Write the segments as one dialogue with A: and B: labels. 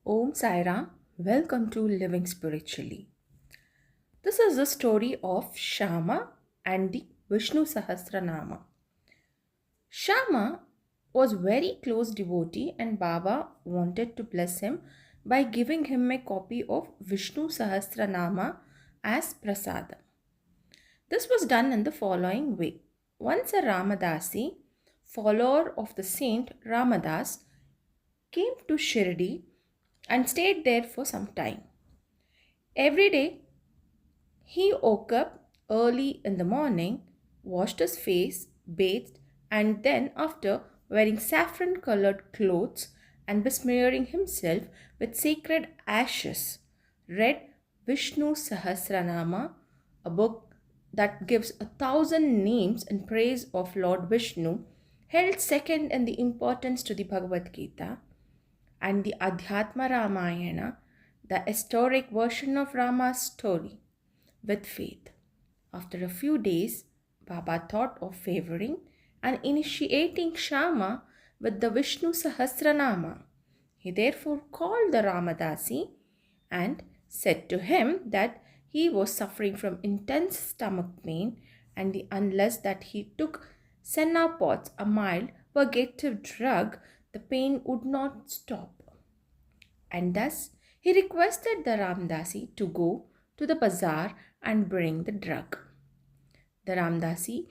A: Om Sai Ram, welcome to Living Spiritually. This is the story of Shama and the Vishnu Sahasranama. Shama was very close devotee and Baba wanted to bless him by giving him a copy of Vishnu Sahasranama as prasadam. This was done in the following way. Once a Ramadasi, follower of the saint Ramadas, came to Shirdi and stayed there for some time. Every day he woke up early in the morning, washed his face, bathed, and then, after wearing saffron colored clothes and besmearing himself with sacred ashes, read Vishnu Sahasranama, a book that gives 1,000 names in praise of Lord Vishnu, held second in the importance to the Bhagavad Gita, and the Adhyatma Ramayana, the historic version of Rama's story, with faith. After a few days, Baba thought of favoring and initiating Shama with the Vishnu Sahasranama. He therefore called the Ramadasi and said to him that he was suffering from intense stomach pain and unless that he took senna pots, a mild purgative drug, the pain would not stop. And thus he requested the Ramdasi to go to the bazaar and bring the drug. The Ramdasi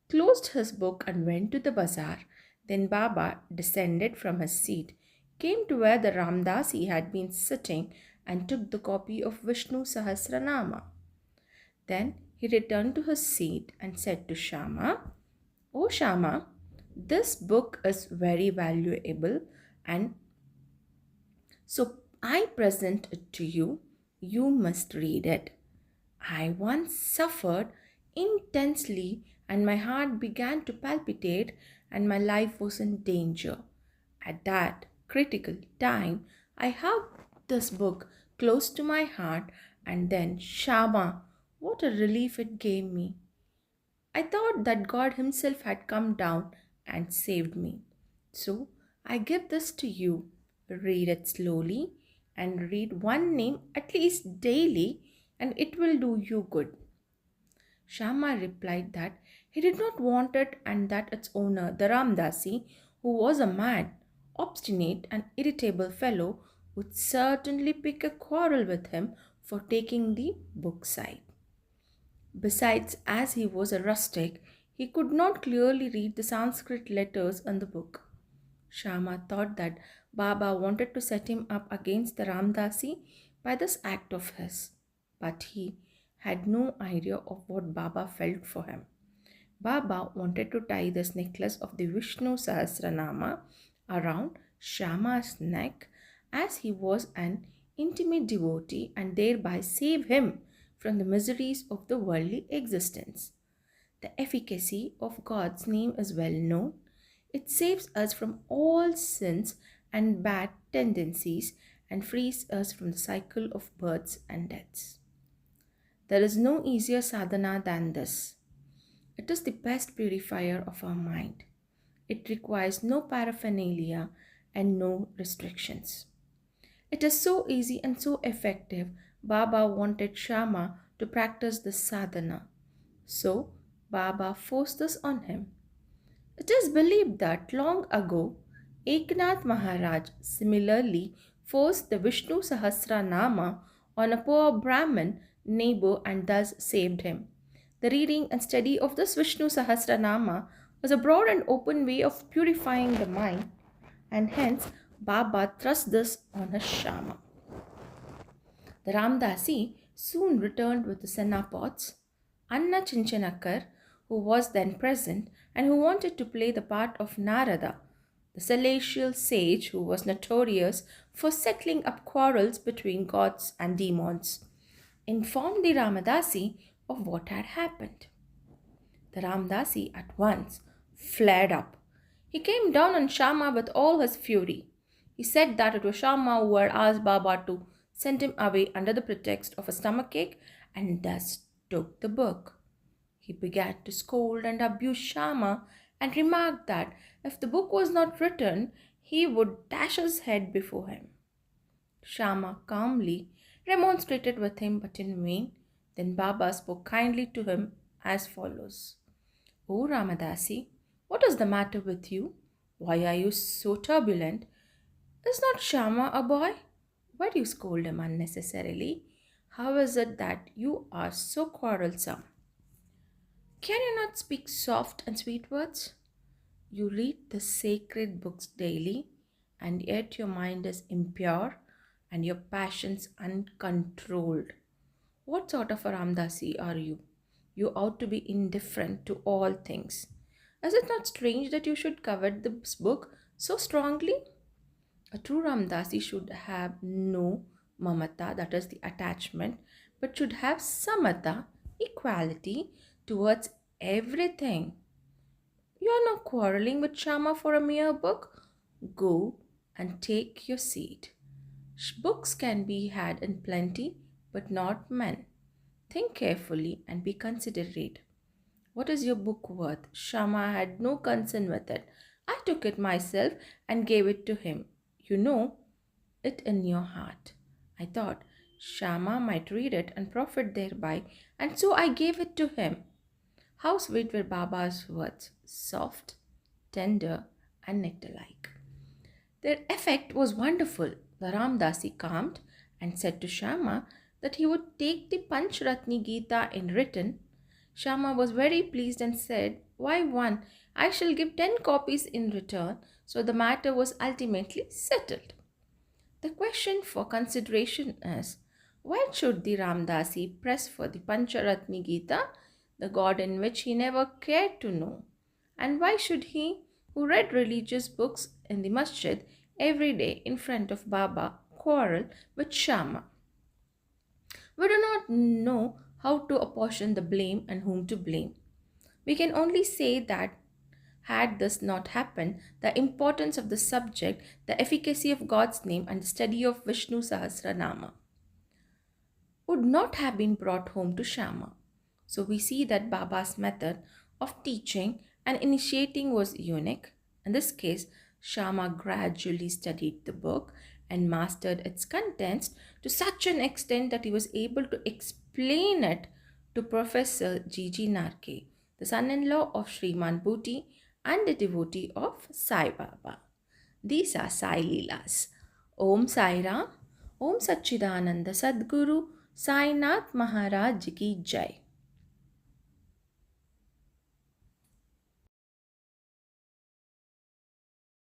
A: closed his book and went to the bazaar. Then Baba descended from his seat, came to where the Ramdasi had been sitting and took the copy of Vishnu Sahasranama. Then he returned to his seat and said to Shama, "O Shama, this book is very valuable and so I present it to you. You must read it. I once suffered intensely and my heart began to palpitate and my life was in danger. At that critical time, I held this book close to my heart and then, Shama, what a relief it gave me. I thought that God Himself had come down and saved me. So I give this to you. Read it slowly and read one name at least daily, and it will do you good." Shama replied that he did not want it and that its owner, the Ramdasi, who was a mad, obstinate, and irritable fellow, would certainly pick a quarrel with him for taking the book side. Besides, as he was a rustic, he could not clearly read the Sanskrit letters in the book. Shama thought that Baba wanted to set him up against the Ramdasi by this act of his, but he had no idea of what Baba felt for him. Baba wanted to tie this necklace of the Vishnu Sahasranama around Shama's neck as he was an intimate devotee and thereby save him from the miseries of the worldly existence. The efficacy of God's name is well known. It saves us from all sins and bad tendencies and frees us from the cycle of births and deaths. There is no easier sadhana than this. It is the best purifier of our mind. It requires no paraphernalia and no restrictions. It is so easy and so effective. Baba wanted Shama to practice this sadhana. So Baba forced this on him. It is believed that long ago, Eknath Maharaj similarly forced the Vishnu Sahasranama on a poor Brahmin neighbor and thus saved him. The reading and study of this Vishnu Sahasranama was a broad and open way of purifying the mind, and hence Baba thrust this on his Shama. The Ramdasi soon returned with the senna pots. Anna Chinchanakar, who was then present and who wanted to play the part of Narada, the celestial sage who was notorious for settling up quarrels between gods and demons, informed the Ramadasi of what had happened. The Ramdasi at once flared up. He came down on Shama with all his fury. He said that it was Shama who had asked Baba to send him away under the pretext of a stomachache and thus took the book. He began to scold and abuse Shama and remarked that if the book was not written, he would dash his head before him. Shama calmly remonstrated with him, but in vain. Then Baba spoke kindly to him as follows: "O Ramadasi, what is the matter with you? Why are you so turbulent? Is not Shama a boy? Why do you scold him unnecessarily? How is it that you are so quarrelsome? Can you not speak soft and sweet words? You read the sacred books daily, and yet your mind is impure and your passions uncontrolled. What sort of a Ramdasi are you? You ought to be indifferent to all things. Is it not strange that you should covet this book so strongly? A true Ramdasi should have no mamata, that is the attachment, but should have samata, equality towards everything. You are not quarreling with Shama for a mere book. Go and take your seat. Books can be had in plenty, but not men. Think carefully and be considerate. What is your book worth? Shama had no concern with it. I took it myself and gave it to him. You know it in your heart. I thought Shama might read it and profit thereby, and so I gave it to him. How sweet were Baba's words, soft, tender, and nectar like. Their effect was wonderful. The Ramdasi calmed and said to Shama that he would take the Panchratni Gita in written. Shama was very pleased and said, "Why one? I shall give 10 copies in return." So the matter was ultimately settled. The question for consideration is, why should the Ramdasi press for the Pancharatni Gita, the god in which he never cared to know? And why should he, who read religious books in the masjid every day in front of Baba, quarrel with Shama? We do not know how to apportion the blame and whom to blame. We can only say that had this not happened, the importance of the subject, the efficacy of God's name, and the study of Vishnu Sahasranama would not have been brought home to Shama. So we see that Baba's method of teaching and initiating was unique. In this case, Shama gradually studied the book and mastered its contents to such an extent that he was able to explain it to Professor Gigi Narke, the son-in-law of Sriman Bhuti and a devotee of Sai Baba. These are Sai Leelas. Om Sai Ram, Om Satchidananda Sadguru Sai Nath Maharaj Ki Jai.